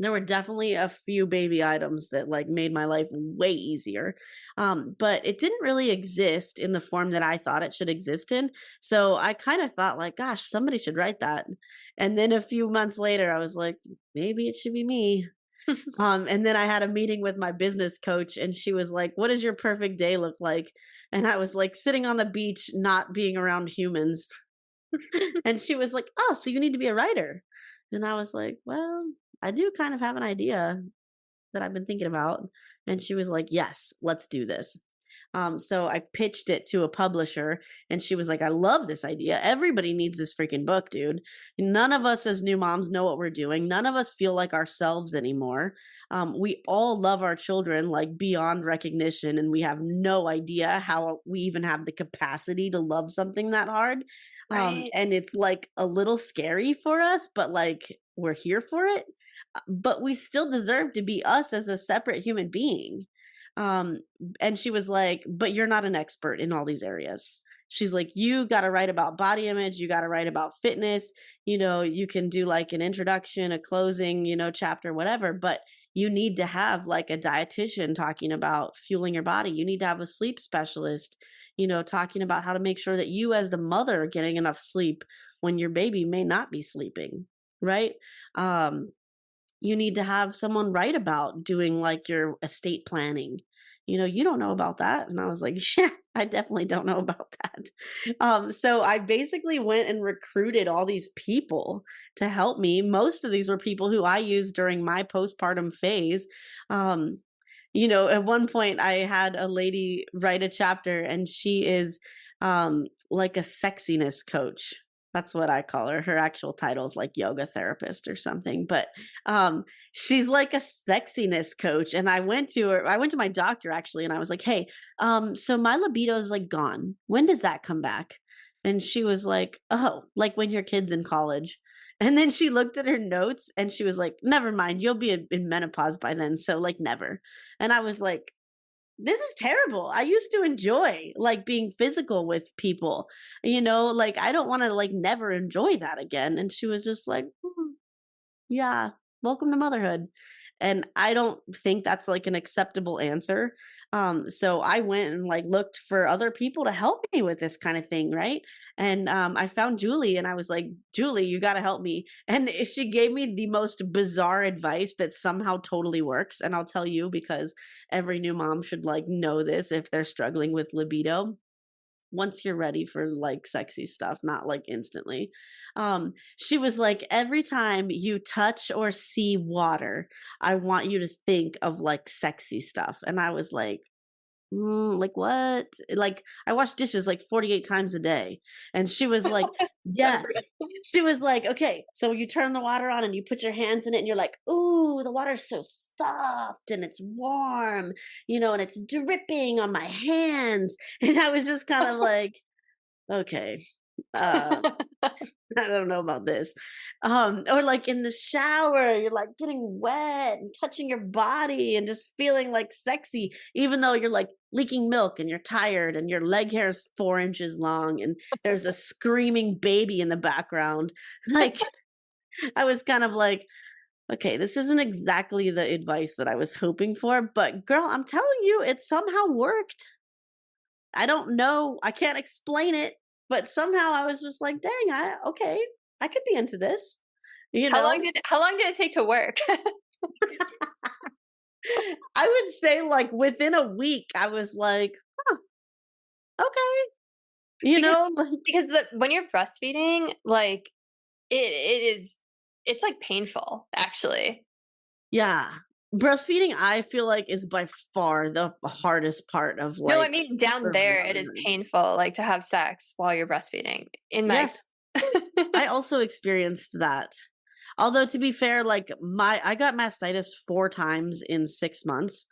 There were definitely a few baby items that like made my life way easier. But it didn't really exist in the form that I thought it should exist in. So I kind of thought like, gosh, somebody should write that. And then a few months later, I was like, maybe it should be me. And then I had a meeting with my business coach and she was like, what does your perfect day look like? And I was like sitting on the beach, not being around humans. And she was like, oh, so you need to be a writer. And I was like, well, I do kind of have an idea that I've been thinking about. And she was like, yes, let's do this. So I pitched it to a publisher and she was like, I love this idea. Everybody needs this freaking book, dude. None of us as new moms know what we're doing. None of us feel like ourselves anymore. We all love our children like beyond recognition, and we have no idea how we even have the capacity to love something that hard. Right. And it's like a little scary for us, but like we're here for it. But we still deserve to be us as a separate human being. Um, and she was like, but you're not an expert in all these areas. She's like, you got to write about body image, you got to write about fitness, you can do like an introduction, a closing, chapter, whatever, but you need to have like a dietitian talking about fueling your body. You need to have a sleep specialist, talking about how to make sure that you as the mother are getting enough sleep when your baby may not be sleeping, right? Um, you need to have someone write about doing like your estate planning. You don't know about that. And I was like, yeah, I definitely don't know about that. So I basically went and recruited all these people to help me. Most of these were people who I used during my postpartum phase. Um, at one point I had a lady write a chapter and she is like a sexiness coach. That's what I call her. Her actual title is like yoga therapist or something, but she's like a sexiness coach. And I went to my doctor actually, and I was like, hey, so my libido is like gone. When does that come back? And she was like, oh, like when your kid's in college. And then she looked at her notes and she was like, never mind, you'll be in menopause by then. So like never. And I was like, this is terrible. I used to enjoy like being physical with people, like I don't want to like never enjoy that again. And she was just like, yeah, welcome to motherhood. And I don't think that's like an acceptable answer. So I went and like looked for other people to help me with this kind of thing, right? And I found Julie and I was like, Julie, you got to help me. And she gave me the most bizarre advice that somehow totally works. And I'll tell you because every new mom should like know this if they're struggling with libido. Once you're ready for like sexy stuff, not like instantly. She was like, every time you touch or see water, I want you to think of like sexy stuff. And I was like what? Like I wash dishes like 48 times a day. And she was like, So yeah. She was like, okay, so you turn the water on and you put your hands in it and you're like, ooh, the water's so soft and it's warm, and it's dripping on my hands. And I was just kind of like, okay. Uh I don't know about this. Or like in the shower, you're like getting wet and touching your body and just feeling like sexy, even though you're like leaking milk and you're tired and your leg hair is 4 inches long and there's a screaming baby in the background. Like, I was kind of like, okay, this isn't exactly the advice that I was hoping for, but girl, I'm telling you, it somehow worked. I don't know. I can't explain it, but somehow I was just like, dang, okay, I could be into this, you know? how long did it take to work? I would say like within a week, I was like, huh, okay, Because like, when you're breastfeeding, like it's like painful actually. yeah. Breastfeeding, I feel like is by far the hardest part of No, I like mean down early there it is motherhood. painful like to have sex while you're breastfeeding in my Yes, I also experienced that. Although to be fair, like I got mastitis 4 times in 6 months,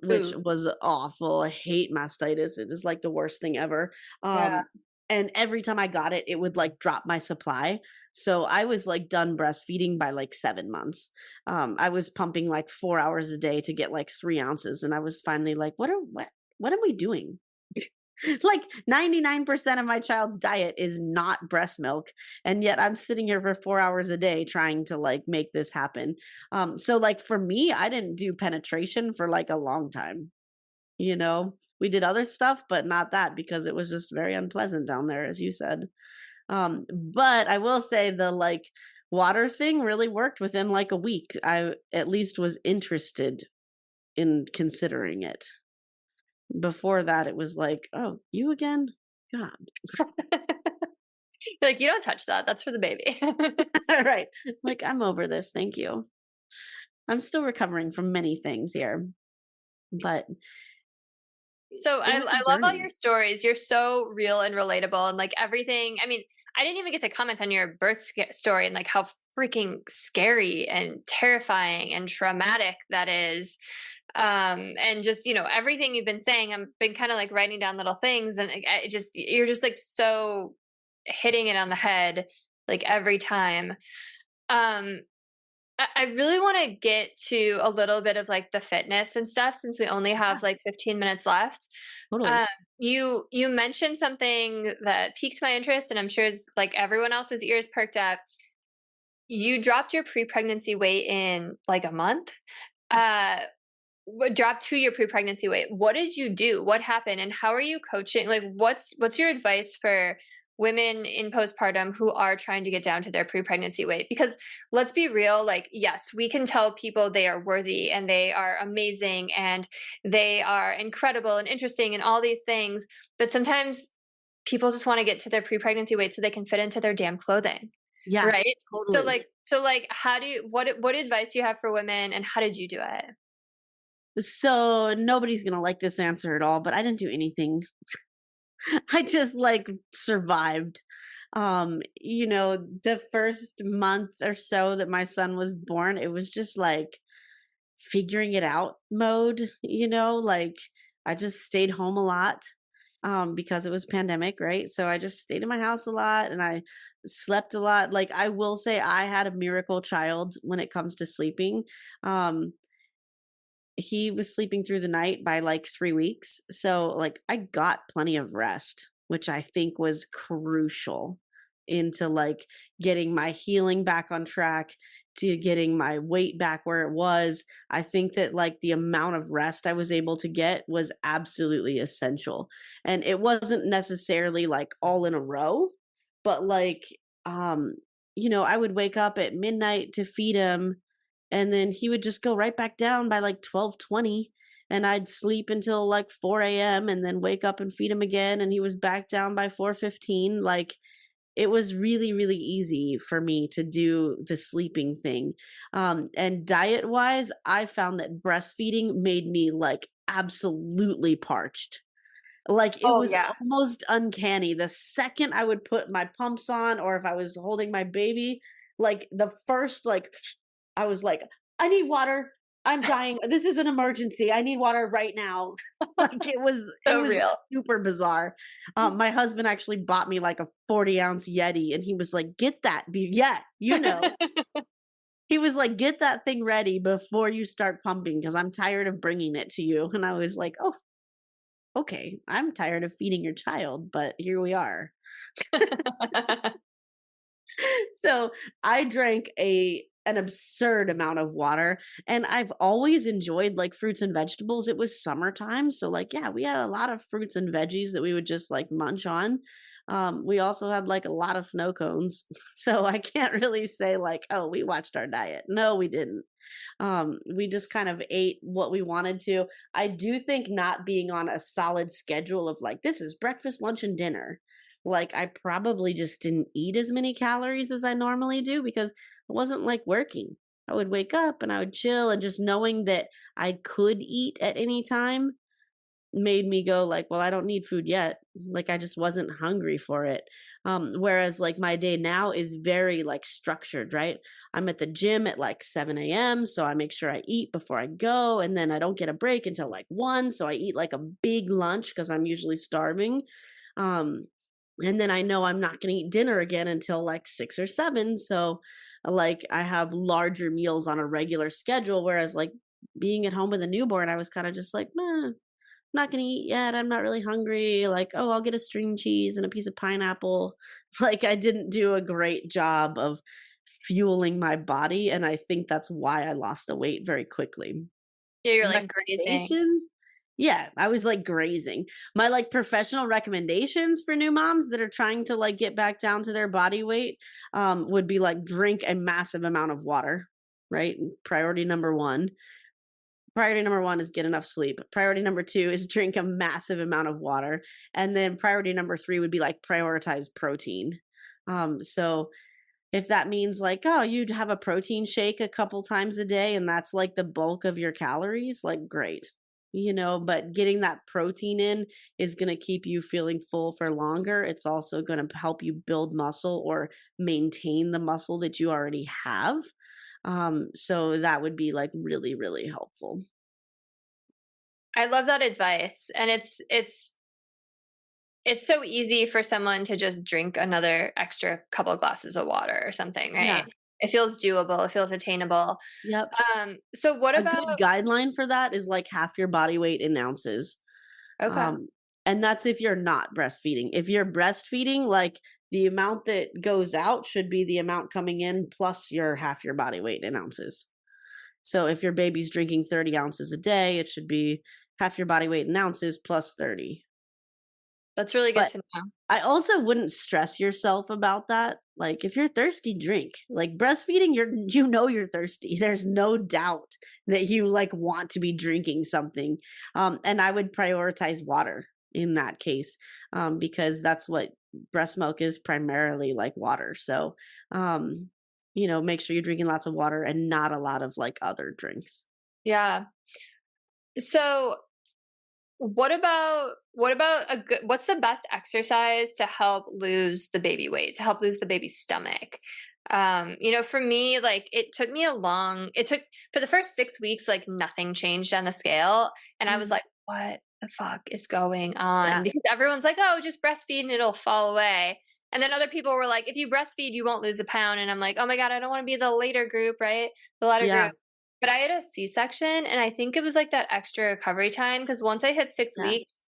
which Ooh, was awful. I hate mastitis. It is like the worst thing ever. yeah. And every time I got it, it would like drop my supply. So I was like done breastfeeding by like 7 months. I was pumping like 4 hours a day to get like 3 ounces, and I was finally like, what am we doing? Like 99% of my child's diet is not breast milk, and yet I'm sitting here for 4 hours a day trying to like make this happen. So like for me, I didn't do penetration for like a long time. We did other stuff, but not that because it was just very unpleasant down there, as you said. But I will say the like water thing really worked within like a week. I at least was interested in considering it. Before that, it was like, oh, you again? God. You're like, you don't touch that. That's for the baby. Right. Like, I'm over this. Thank you. I'm still recovering from many things here. But So it I was a love all your journey. stories. You're so real and relatable, and like everything. I mean, I didn't even get to comment on your story and like how freaking scary and terrifying and traumatic that is. And just everything you've been saying. I've been kind of like writing down little things, and it just you're just like so hitting it on the head like every time. Um, I really want to get to a little bit of like the fitness and stuff since we only Yeah, have like 15 minutes left. totally. Um, you mentioned something that piqued my interest, and I'm sure is like everyone else's ears perked up. You dropped your pre-pregnancy weight in like a month. Uh, dropped to your pre-pregnancy weight. What did you do? What happened? And how are you coaching? Like, what's your advice for women in postpartum who are trying to get down to their pre-pregnancy weight? Because let's be real, like, yes, we can tell people they are worthy and they are amazing and they are incredible and interesting and all these things, but sometimes people just want to get to their pre-pregnancy weight so they can fit into their damn clothing. Yeah, Right? totally. So like how do you what advice do you have for women and how did you do it? So nobody's gonna like this answer at all, but I didn't do anything. I just like survived. The first month or so that my son was born, it was just like figuring it out mode, like I just stayed home a lot because it was pandemic, right? So I just stayed in my house a lot and I slept a lot. Like I will say I had a miracle child when it comes to sleeping. Um he was sleeping through the night by like 3 weeks. So like I got plenty of rest, which I think was crucial into like getting my healing back on track, to getting my weight back where it was. I think that like the amount of rest I was able to get was absolutely essential. And it wasn't necessarily like all in a row, but like um I would wake up at midnight to feed him, and then he would just go right back down by like 12:20, and I'd sleep until like 4 a.m. and then wake up and feed him again, and he was back down by 4:15. Like it was really, really easy for me to do the sleeping thing. And diet wise, I found that breastfeeding made me like absolutely parched. Like it Oh was yeah. almost uncanny. The second I would put my pumps on, or if I was holding my baby, like the first like I was like, I need water. I'm dying. This is an emergency. I need water right now. Like it So was real. super bizarre. My husband actually bought me like a 40-ounce Yeti, and he was like, "Get that, yeah, He was like, "Get that thing ready before you start pumping, because I'm tired of bringing it to you." And I was like, "Oh, okay. I'm tired of feeding your child, but here we are." So I drank an absurd amount of water, and I've always enjoyed like fruits and vegetables. It was summertime, so like yeah, we had a lot of fruits and veggies that we would just like munch on. We also had like a lot of snow cones. So I can't really say like, oh, we watched our diet. No, we didn't. We just kind of ate what we wanted to. I do think not being on a solid schedule of like, this is breakfast, lunch, and dinner. Like, I probably just didn't eat as many calories as I normally do because it wasn't like working. I would wake up and I would chill, and just knowing that I could eat at any time made me go like, well, I don't need food yet. Like I just wasn't hungry for it. Whereas like my day now is very like structured, right? I'm at the gym at like 7 a.m. So I make sure I eat before I go, and then I don't get a break until like 1. So I eat like a big lunch because I'm usually starving. Um, and then I know I'm not going to eat dinner again until like 6 or 7. So like I have larger meals on a regular schedule. Whereas like being at home with a newborn, I was kind of just like, not gonna eat yet. I'm not really hungry. Like, oh, I'll get a string cheese and a piece of pineapple. Like, I didn't do a great job of fueling my body. And I think that's why I lost the weight very quickly. Yeah, you're like grazing. Recommendations? Yeah, I was like grazing. My like professional recommendations for new moms that are trying to like get back down to their body weight would be like drink a massive amount of water, right? Priority number one. Priority number 1 is get enough sleep. Priority number 2 is drink a massive amount of water. And then priority number 3 would be like prioritize protein. So if that means like, oh, you'd have a protein shake a couple times a day and that's like the bulk of your calories, like great. but getting that protein in is going to keep you feeling full for longer. It's also going to help you build muscle or maintain the muscle that you already have. So that would be like really, really helpful. I love that advice. And it's so easy for someone to just drink another extra couple glasses of water or something, Yeah. right? It feels doable, it feels attainable. Yep. So what A about good guideline for that is like half your body weight in ounces. okay. Um, and that's if you're not breastfeeding. If you're breastfeeding, like the amount that goes out should be the amount coming in plus your half your body weight in ounces. So if your baby's drinking 30 ounces a day, it should be half your body weight in ounces plus 30. That's really good But to know. I also wouldn't stress yourself about that. Like if you're thirsty, drink. Like breastfeeding, you're thirsty. There's no doubt that you like want to be drinking something. And I would prioritize water in that case, because that's what breast milk is primarily, like water. So make sure you're drinking lots of water and not a lot of like other drinks. Yeah. So what about what's the best exercise to help lose the baby weight, to help lose the baby's stomach? For me, like it took for the first 6 weeks, like nothing changed on the scale. And I was Mm. like, what the fuck is going on? Yeah. Because everyone's like, oh, just breastfeed and it'll fall away. And then other people were like, if you breastfeed, you won't lose a pound. And I'm like, oh my God, I don't want to be the later group, right? The latter Yeah. group. But I had a C-section, and I think it was, like, that extra recovery time because once I hit 6 Yeah. weeks,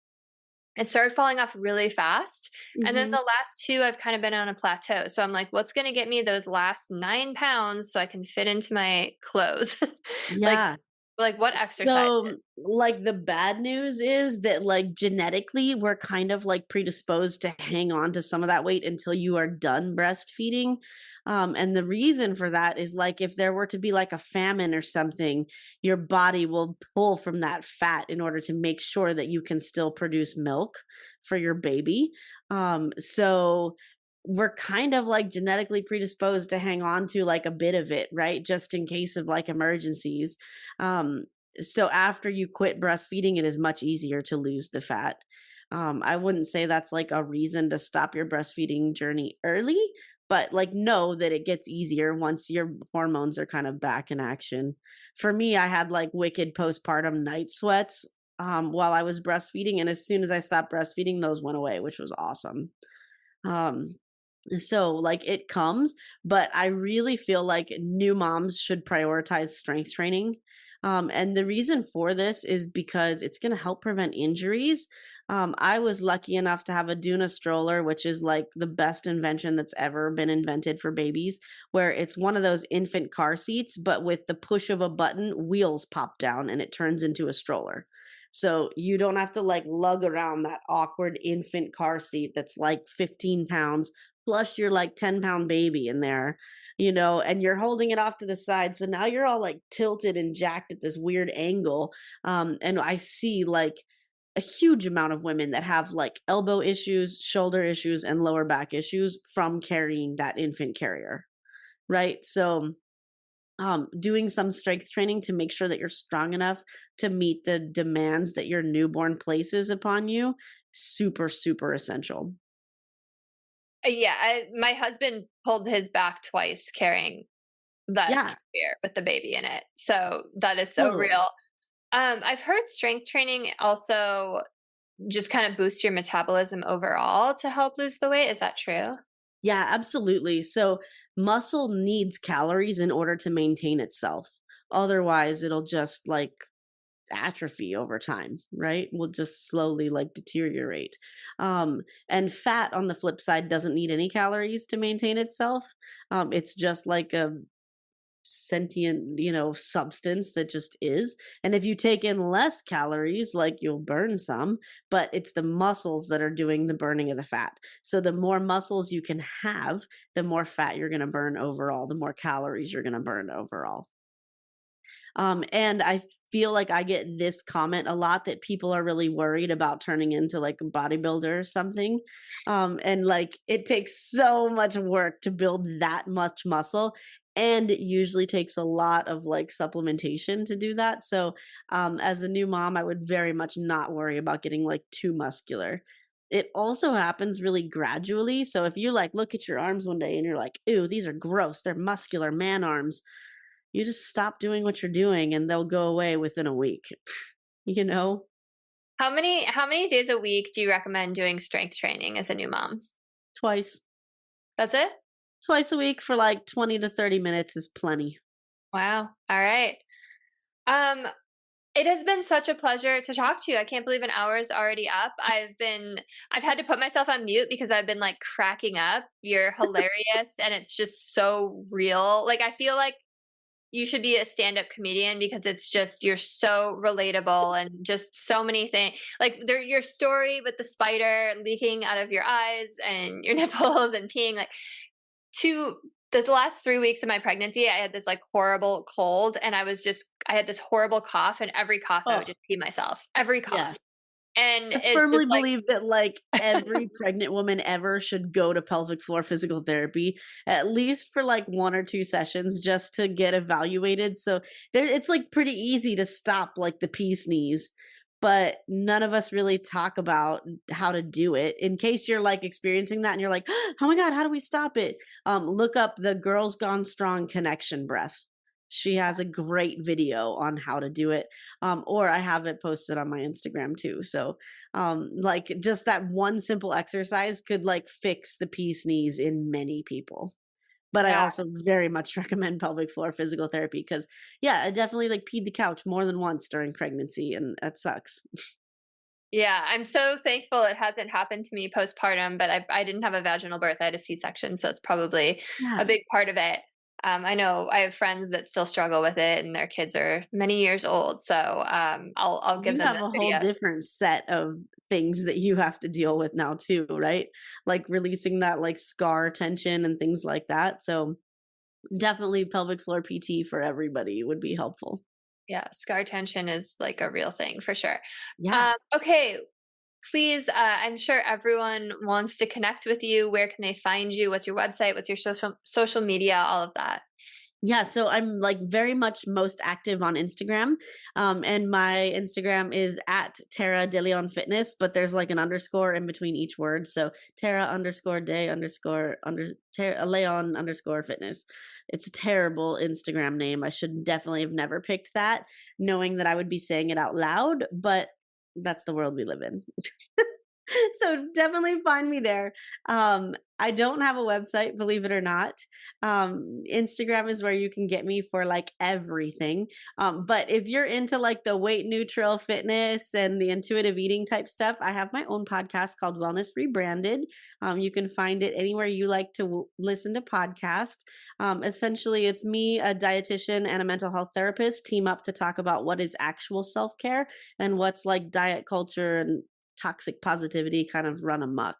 it started falling off really fast, and then Hmm. the last 2, I've kinda been on a plateau, so I'm like, "What's gonna get me those last 9 pounds so I can fit into my clothes?" Like Yeah. like, what exercise? So, like, the bad news is that, like, genetically, we're kind of, like, predisposed to hang on to some of that weight until you are done breastfeeding, and the reason for that is, like, if there were to be, like, a famine or something, your body will pull from that fat in order to make sure that you can still produce milk for your baby, so we're kind of, like, genetically predisposed to hang on to, like, a bit of it, right, just in case of, like, emergencies, um, so after you quit breastfeeding, it is much easier to lose the fat. I wouldn't say that's like a reason to stop your breastfeeding journey early, but like know that it gets easier once your hormones are kind of back in action. For me, I had like wicked postpartum night sweats while I was breastfeeding, and as soon as I stopped breastfeeding, those went away, which was awesome. Um, so like it comes, but I really feel like new moms should prioritize strength training. And the reason for this is because it's going to help prevent injuries. I was lucky enough to have a Duna stroller, which is like the best invention that's ever been invented for babies, where it's one of those infant car seats, but with the push of a button, wheels pop down and it turns into a stroller. So you don't have to like lug around that awkward infant car seat that's like 15 pounds plus your like 10-pound baby in there, and you're holding it off to the side. So now you're all like tilted and jacked at this weird angle. And I see like a huge amount of women that have like elbow issues, shoulder issues, and lower back issues from carrying that infant carrier. Right. So doing some strength training to make sure that you're strong enough to meet the demands that your newborn places upon you, super, super essential. Yeah, my husband pulled his back twice carrying that Yeah, carrier with the baby in it, so that is so totally. real. I've heard strength training also just kind of boosts your metabolism overall to help lose the weight. Is that true? Yeah, absolutely. So muscle needs calories in order to maintain itself. Otherwise, it'll just like atrophy over time, right? Will just slowly like deteriorate. And fat on the flip side doesn't need any calories to maintain itself. It's just like a sentient, substance that just is. And if you take in less calories, like you'll burn some, but it's the muscles that are doing the burning of the fat. So the more muscles you can have, the more fat you're going to burn overall, the more calories you're going to burn overall. And I feel like I get this comment a lot that people are really worried about turning into like a bodybuilder or something. And like it takes so much work to build that much muscle. and it usually takes a lot of like supplementation to do that. So, as a new mom, I would very much not worry about getting like too muscular. It also happens really gradually. So if you like look at your arms one day and you're like, "Ew, these are gross. They're muscular man arms." You just stop doing what you're doing and they'll go away within a week. You know? How many days a week do you recommend doing strength training as a new mom? Twice. That's it? Twice a week for like 20 to 30 minutes is plenty. Wow. All right. Um, it has been such a pleasure to talk to you. I can't believe an hour is already up. I've had to put myself on mute because I've been like cracking up. You're hilarious and it's just so real. Like I feel like you should be a stand-up comedian because it's just you're so relatable and just so many things. Like your story with the spider leaking out of your eyes and your nipples and peeing like to the last 3 weeks of my pregnancy, I had this, like, horrible cold, and I had this horrible cough, and every cough, I would Oh, just pee myself. Every yeah. cough. And I it's just firmly like believe that like every pregnant woman ever should go to pelvic floor physical therapy at least for like 1 or 2 sessions just to get evaluated. So there it's like pretty easy to stop like the pee sneeze, but none of us really talk about how to do it. In case you're like experiencing that and you're like, "Oh my god, how do we stop it?" Look up the Girls Gone Strong connection breath. She has a great video on how to do it. Or I have it posted on my Instagram too. So, like just that one simple exercise could like fix the pee sneeze in many people. But I yeah. also very much recommend pelvic floor physical therapy because, yeah, I definitely like peed the couch more than once during pregnancy, and that sucks. Yeah, I'm so thankful it hasn't happened to me postpartum, but I didn't have a vaginal birth, I had a C-section, so it's probably a Yeah. big part of it. I know I have friends that still struggle with it, and their kids are many years old, so, I'll give You them have those a whole videos. different set of things that you have to deal with now too, right? Like releasing that like scar tension and things like that. So definitely pelvic floor PT for everybody would be helpful. Yeah, scar tension is, like, a real thing for sure. Yeah. Okay, please, I'm sure everyone wants to connect with you. Where can they find you? What's your website? What's your social media? All of that. Yeah, so I'm like very much most active on Instagram. And my Instagram is at Tara De Leon Fitness, but there's like an underscore in between each word. So Tara underscore de underscore Leon underscore fitness. It's a terrible Instagram name. I should definitely have never picked that, knowing that I would be saying it out loud, but that's the world we live in. So definitely find me there. I don't have a website, believe it or not. Instagram is where you can get me for like everything. But if you're into like the weight neutral fitness and the intuitive eating type stuff, I have my own podcast called Wellness Rebranded. You can find it anywhere you like to listen to podcasts. Essentially, it's me, a dietitian, and a mental health therapist team up to talk about what is actual self care and what's like diet culture and toxic positivity kind of run amok.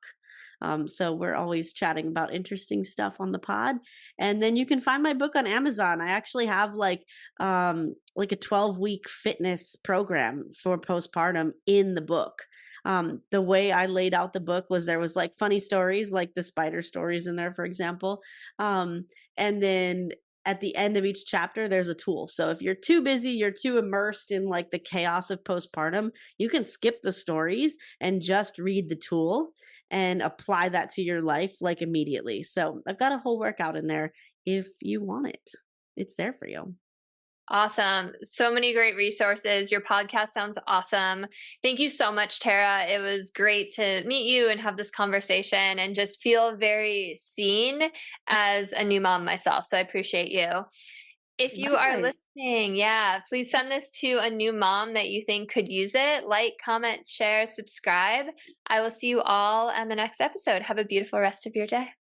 So we're always chatting about interesting stuff on the pod. And then you can find my book on Amazon. I actually have like a 12-week fitness program for postpartum in the book. The way I laid out the book was there was like funny stories, like the spider stories in there, for example. And then at the end of each chapter, there's a tool. So if you're too busy, you're too immersed in like the chaos of postpartum, you can skip the stories and just read the tool and apply that to your life like immediately. So I've got a whole workout in there if you want it. It's there for you. Awesome. So many great resources. Your podcast sounds awesome. Thank you so much, Tara. It was great to meet you and have this conversation and just feel very seen as a new mom myself. So I appreciate you. If you are Likewise. listening, yeah, please send this to a new mom that you think could use it. Like, comment, share, subscribe. I will see you all on the next episode. Have a beautiful rest of your day.